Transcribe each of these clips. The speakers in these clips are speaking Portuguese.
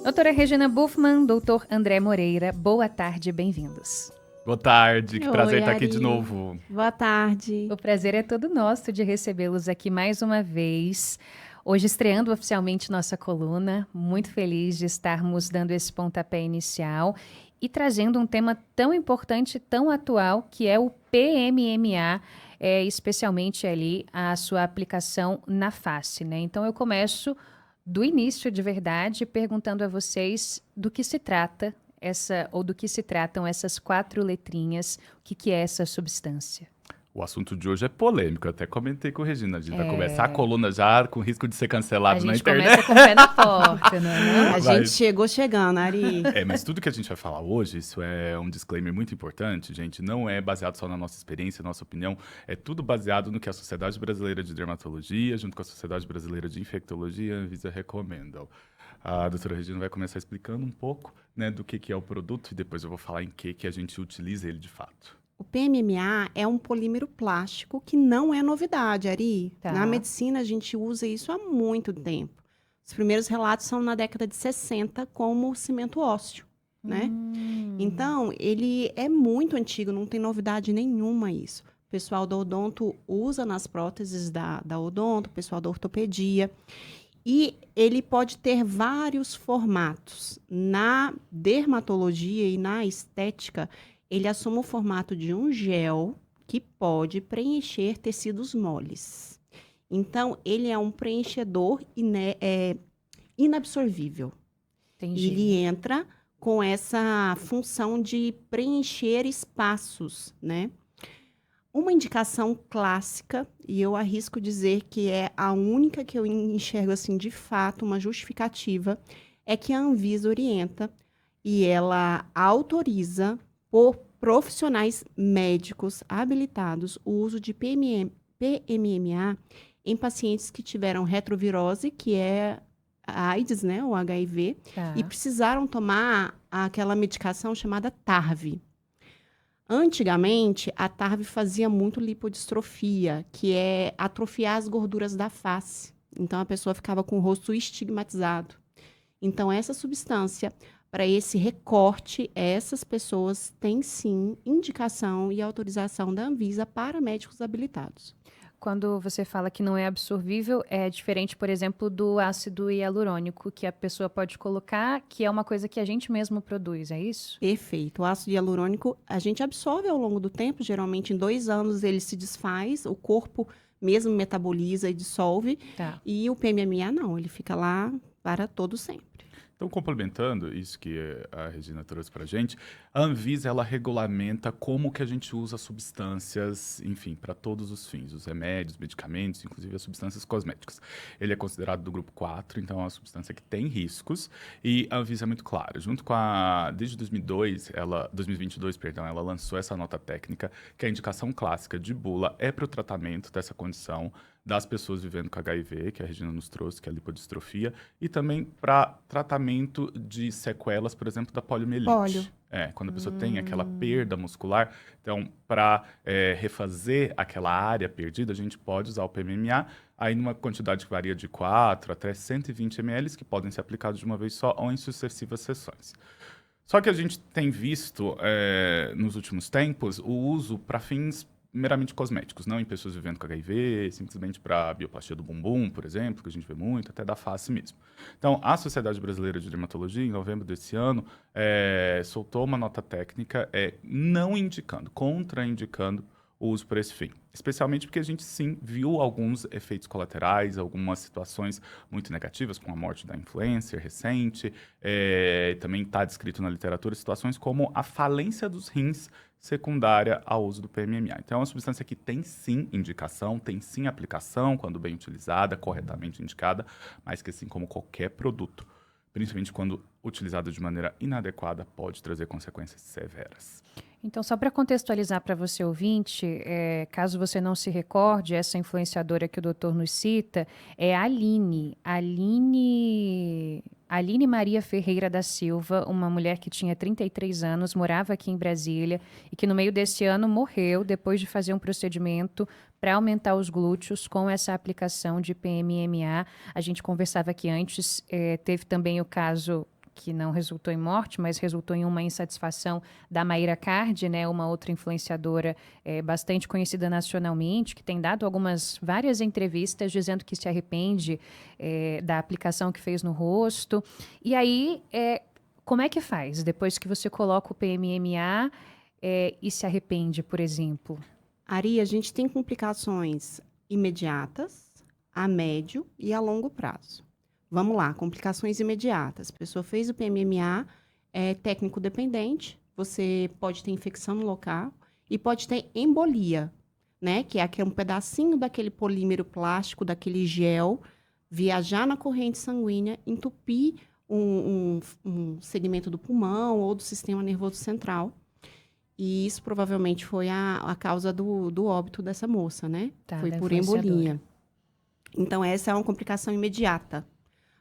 Doutora Regina Buffman, doutor André Moreira, boa tarde, bem-vindos. Boa tarde, que prazer Oi, estar aqui Ari. de novo. Boa tarde. O prazer é todo nosso de recebê-los aqui mais uma vez. Hoje estreando oficialmente nossa coluna, muito feliz de estarmos dando esse pontapé inicial e trazendo um tema tão importante, tão atual, que é o PMMA, especialmente ali a sua aplicação na face, né? Então eu começo do início de verdade, perguntando a vocês do que se trata do que se tratam essas 4 letrinhas, o que é essa substância? O assunto de hoje é polêmico, eu até comentei com a Regina, a gente vai começar a coluna já com risco de ser cancelado na internet. A gente começa com o pé na porta, não é não? A gente chegou chegando, Ari. Mas tudo que a gente vai falar hoje, isso é um disclaimer muito importante, gente, não é baseado só na nossa experiência, nossa opinião, é tudo baseado no que a Sociedade Brasileira de Dermatologia, junto com a Sociedade Brasileira de Infectologia e a Anvisa recomendam. A doutora Regina vai começar explicando um pouco, né, do que é o produto e depois eu vou falar em que a gente utiliza ele de fato. O PMMA é um polímero plástico que não é novidade, Ari. Tá. Na medicina, a gente usa isso há muito tempo. Os primeiros relatos são na década de 60, como cimento ósseo, né? Então, ele é muito antigo, não tem novidade nenhuma isso. O pessoal da odonto usa nas próteses da odonto, o pessoal da ortopedia. E ele pode ter vários formatos. Na dermatologia e na estética, ele assume o formato de um gel que pode preencher tecidos moles. Então, ele é um preenchedor inabsorvível. Entendi. Ele entra com essa função de preencher espaços, né? Uma indicação clássica, e eu arrisco dizer que é a única que eu enxergo assim de fato, uma justificativa, é que a Anvisa orienta e ela autoriza por profissionais médicos habilitados o uso de PMMA em pacientes que tiveram retrovirose, que é a AIDS, né, o HIV, Tá. e precisaram tomar aquela medicação chamada TARV. Antigamente, a TARV fazia muito lipodistrofia, que é atrofiar as gorduras da face. Então, a pessoa ficava com o rosto estigmatizado. Então, essa substância, para esse recorte, essas pessoas têm sim indicação e autorização da Anvisa para médicos habilitados. Quando você fala que não é absorvível, é diferente, por exemplo, do ácido hialurônico, que a pessoa pode colocar, que é uma coisa que a gente mesmo produz, é isso? Perfeito. O ácido hialurônico a gente absorve ao longo do tempo, geralmente em 2 anos ele se desfaz, o corpo mesmo metaboliza e dissolve. Tá. E o PMMA não, ele fica lá para todo sempre. Então, complementando isso que a Regina trouxe para a gente, a Anvisa, ela regulamenta como que a gente usa substâncias, enfim, para todos os fins, os remédios, medicamentos, inclusive as substâncias cosméticas. Ele é considerado do grupo 4, então é uma substância que tem riscos, e a Anvisa é muito clara. Desde 2022, ela lançou essa nota técnica, que a indicação clássica de bula é para o tratamento dessa condição das pessoas vivendo com HIV, que a Regina nos trouxe, que é a lipodistrofia, e também para tratamento de sequelas, por exemplo, da poliomielite. Polio. Quando a pessoa tem aquela perda muscular, então, para refazer aquela área perdida, a gente pode usar o PMMA, aí numa quantidade que varia de 4 até 120 ml, que podem ser aplicados de uma vez só ou em sucessivas sessões. Só que a gente tem visto, nos últimos tempos, o uso para fins meramente cosméticos, não em pessoas vivendo com HIV, simplesmente para bioplastia do bumbum, por exemplo, que a gente vê muito, até da face mesmo. Então, a Sociedade Brasileira de Dermatologia, em novembro desse ano, soltou uma nota técnica não indicando, contraindicando o uso para esse fim. Especialmente porque a gente, sim, viu alguns efeitos colaterais, algumas situações muito negativas, com a morte da influencer recente, também está descrito na literatura situações como a falência dos rins secundária ao uso do PMMA. Então, é uma substância que tem, sim, indicação, tem, sim, aplicação, quando bem utilizada, corretamente indicada, mas que, assim como qualquer produto, principalmente quando utilizado de maneira inadequada, pode trazer consequências severas. Então, só para contextualizar para você ouvinte, caso você não se recorde, essa influenciadora que o doutor nos cita é a Aline Maria Ferreira da Silva, uma mulher que tinha 33 anos, morava aqui em Brasília e que no meio desse ano morreu depois de fazer um procedimento para aumentar os glúteos com essa aplicação de PMMA. A gente conversava aqui antes, teve também o caso que não resultou em morte, mas resultou em uma insatisfação da Mayra Card, né, uma outra influenciadora bastante conhecida nacionalmente, que tem dado várias entrevistas dizendo que se arrepende da aplicação que fez no rosto. E aí, como é que faz depois que você coloca o PMMA e se arrepende, por exemplo? Ari, a gente tem complicações imediatas, a médio e a longo prazo. Vamos lá, complicações imediatas. A pessoa fez o PMMA, é técnico dependente, você pode ter infecção no local e pode ter embolia, né? Que é um pedacinho daquele polímero plástico, daquele gel, viajar na corrente sanguínea, entupir um segmento do pulmão ou do sistema nervoso central. E isso provavelmente foi a causa do óbito dessa moça, né? Tá, foi da por influenciadora. embolia. Então, essa é uma complicação imediata.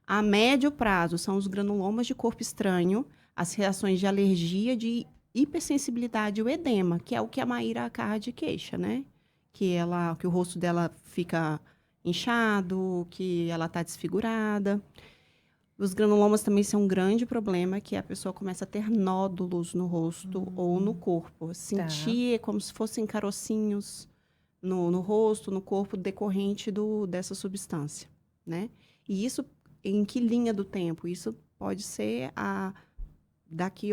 A médio prazo são os granulomas de corpo estranho, as reações de alergia, de hipersensibilidade e o edema, que é o que a Mayra Card queixa, né? Que o rosto dela fica inchado, que ela está desfigurada. Os granulomas também são um grande problema, que a pessoa começa a ter nódulos no rosto ou no corpo. Sentir como se fossem carocinhos no rosto, no corpo, decorrente dessa substância, né? E isso, em que linha do tempo? Isso pode ser daqui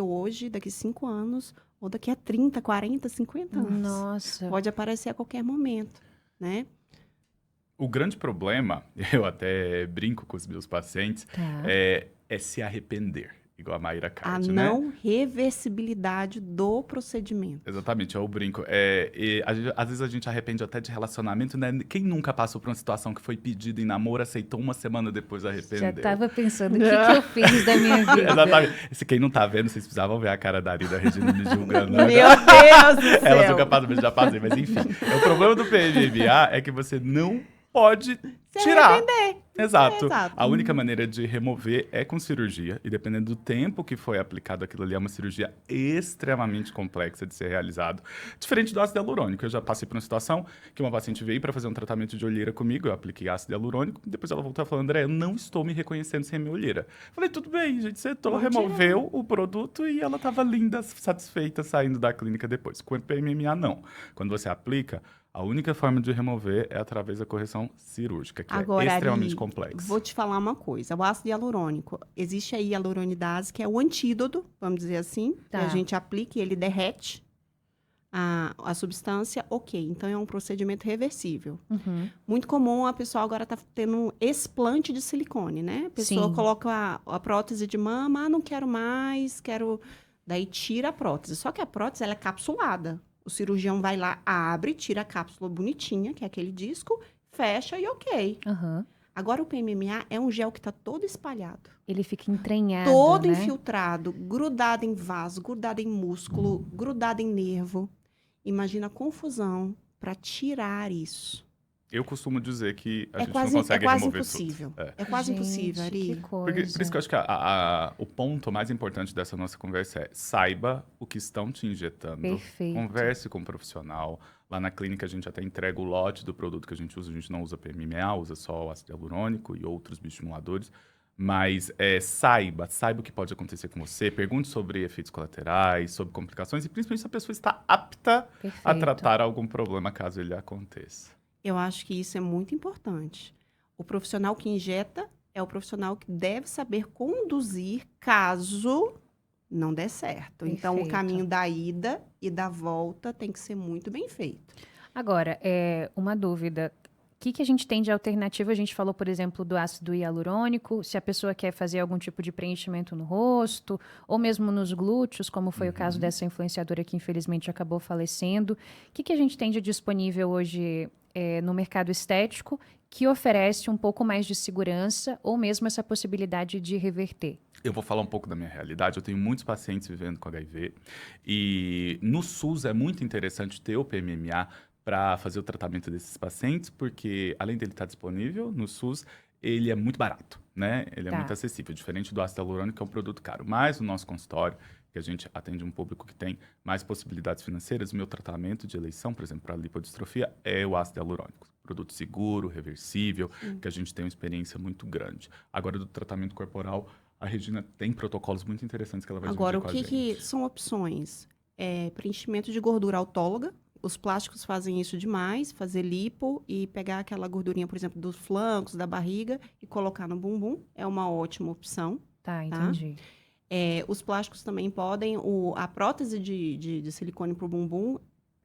5 anos, ou daqui a 30, 40, 50 anos. Nossa. Pode aparecer a qualquer momento, né? O grande problema, eu até brinco com os meus pacientes, é se arrepender, igual a Mayra Card, A né? não reversibilidade do procedimento. Exatamente, eu brinco. Às vezes a gente arrepende até de relacionamento, né? Quem nunca passou por uma situação que foi pedido em namoro, aceitou uma semana depois arrependeu? Já estava pensando, o que eu fiz da minha vida? Exatamente. Quem não tá vendo, vocês precisavam ver a cara da Ari, da Regina me julgando. Meu Deus do céu! Elas são capazes de já fazer, mas enfim. O problema do PMMA é que você não pode tirar. Arrepender. Exato. Exato. A única maneira de remover é com cirurgia. E dependendo do tempo que foi aplicado aquilo ali, é uma cirurgia extremamente complexa de ser realizado. Diferente do ácido hialurônico. Eu já passei por uma situação que uma paciente veio para fazer um tratamento de olheira comigo. Eu apliquei ácido hialurônico. Depois ela voltou falando, André, eu não estou me reconhecendo sem minha olheira. Falei, tudo bem, gente. Setou, removeu o produto e ela estava linda, satisfeita, saindo da clínica depois. Com o PMMA, não. Quando você aplica, a única forma de remover é através da correção cirúrgica, que Agora, é extremamente Ari, complexa. Vou te falar uma coisa. O ácido hialurônico, existe aí a hialuronidase, que é o antídoto, vamos dizer assim, que a gente aplica e ele derrete a substância. Ok, então é um procedimento reversível. Uhum. Muito comum a pessoa agora está tendo um explante de silicone, né? A pessoa coloca a prótese de mama, não quero mais, Daí tira a prótese. Só que a prótese, ela é capsulada. O cirurgião vai lá, abre, tira a cápsula bonitinha, que é aquele disco, fecha e ok. Uhum. Agora, o PMMA é um gel que está todo espalhado. Ele fica entranhado, Todo né? infiltrado, grudado em vaso, grudado em músculo, grudado em nervo. Imagina a confusão para tirar isso. Eu costumo dizer que a gente não consegue remover impossível. tudo. É quase Gente, impossível, Ari. que coisa. Por isso que eu acho que o ponto mais importante dessa nossa conversa é saiba o que estão te injetando. Perfeito. Converse com um profissional. Lá na clínica a gente até entrega o lote do produto que a gente usa. A gente não usa PMMA, usa só o ácido hialurônico e outros bioestimuladores. Mas saiba o que pode acontecer com você. Pergunte sobre efeitos colaterais, sobre complicações. E principalmente se a pessoa está apta a tratar algum problema caso ele aconteça. Eu acho que isso é muito importante. O profissional que injeta é o profissional que deve saber conduzir caso não der certo. Então, o caminho da ida e da volta tem que ser muito bem feito. Agora, uma dúvida. O que a gente tem de alternativa? A gente falou, por exemplo, do ácido hialurônico. Se a pessoa quer fazer algum tipo de preenchimento no rosto, ou mesmo nos glúteos, como foi o caso dessa influenciadora que infelizmente acabou falecendo. O que a gente tem de disponível hoje no mercado estético que oferece um pouco mais de segurança ou mesmo essa possibilidade de reverter? Eu vou falar um pouco da minha realidade. Eu tenho muitos pacientes vivendo com HIV e no SUS é muito interessante ter o PMMA para fazer o tratamento desses pacientes, porque além dele estar disponível no SUS, ele é muito barato, né? Ele é muito acessível, diferente do ácido hialurônico, que é um produto caro. Mas no nosso consultório, que a gente atende um público que tem mais possibilidades financeiras, o meu tratamento de eleição, por exemplo, para lipodistrofia, é o ácido hialurônico. Produto seguro, reversível, que a gente tem uma experiência muito grande. Agora, do tratamento corporal, a Regina tem protocolos muito interessantes que ela vai Agora, dividir o com a que gente. são opções? Preenchimento de gordura autóloga. Os plásticos fazem isso demais, fazer lipo e pegar aquela gordurinha, por exemplo, dos flancos, da barriga e colocar no bumbum. É uma ótima opção. Tá, entendi. Os plásticos também podem... a prótese de silicone para o bumbum,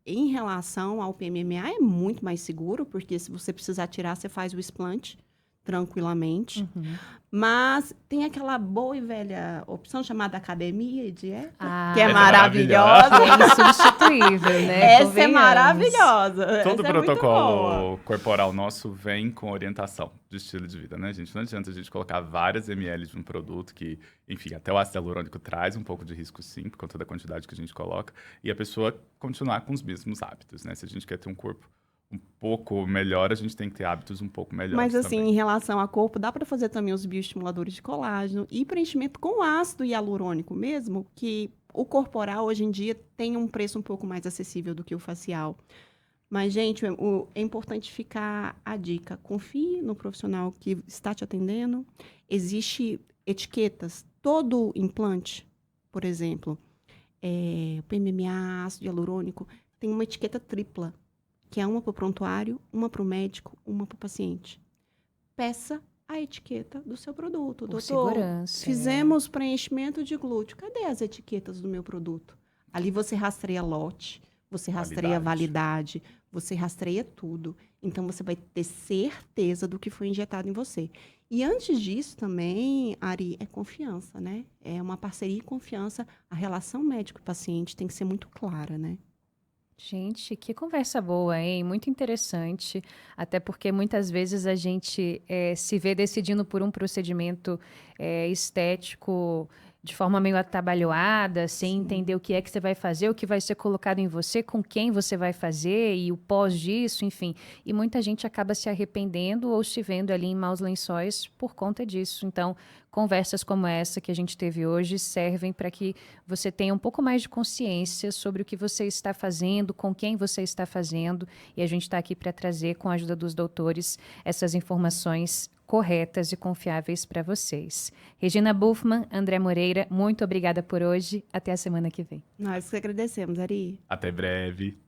em relação ao PMMA, é muito mais seguro, porque se você precisar tirar, você faz o explante tranquilamente. Uhum. Mas tem aquela boa e velha opção chamada academia e dieta, Ah, que é Essa é maravilhosa. é insubstituível, né? Essa é Convenhamos. maravilhosa. Todo Essa é muito boa. protocolo corporal nosso vem com orientação de estilo de vida, né, gente? Não adianta a gente colocar várias ml de um produto que, enfim, até o ácido hialurônico traz um pouco de risco, sim, por conta da quantidade que a gente coloca, e a pessoa continuar com os mesmos hábitos, né? Se a gente quer ter um corpo um pouco melhor, a gente tem que ter hábitos um pouco melhores Mas assim, também. em relação ao corpo, dá para fazer também os bioestimuladores de colágeno e preenchimento com ácido hialurônico mesmo, que o corporal hoje em dia tem um preço um pouco mais acessível do que o facial. Mas, gente, é importante ficar a dica. Confie no profissional que está te atendendo. Existem etiquetas. Todo implante, por exemplo, PMMA, ácido hialurônico, tem uma etiqueta tripla, que é uma para o prontuário, uma para o médico, uma para o paciente. Peça a etiqueta do seu produto. Por Doutor, segurança, fizemos preenchimento de glúteo. Cadê as etiquetas do meu produto? Ali você rastreia lote, você rastreia validade, você rastreia tudo. Então, você vai ter certeza do que foi injetado em você. E antes disso também, Ari, é confiança, né? É uma parceria e confiança. A relação médico e paciente tem que ser muito clara, né? Gente, que conversa boa, hein? Muito interessante. Até porque muitas vezes a gente se vê decidindo por um procedimento estético de forma meio atabalhoada, sem entender o que é que você vai fazer, o que vai ser colocado em você, com quem você vai fazer e o pós disso, enfim. E muita gente acaba se arrependendo ou se vendo ali em maus lençóis por conta disso. Então, conversas como essa que a gente teve hoje servem para que você tenha um pouco mais de consciência sobre o que você está fazendo, com quem você está fazendo, e a gente está aqui para trazer, com a ajuda dos doutores, essas informações corretas e confiáveis para vocês. Regina Buffmann, André Moreira, muito obrigada por hoje. Até a semana que vem. Nós que agradecemos, Ari. Até breve.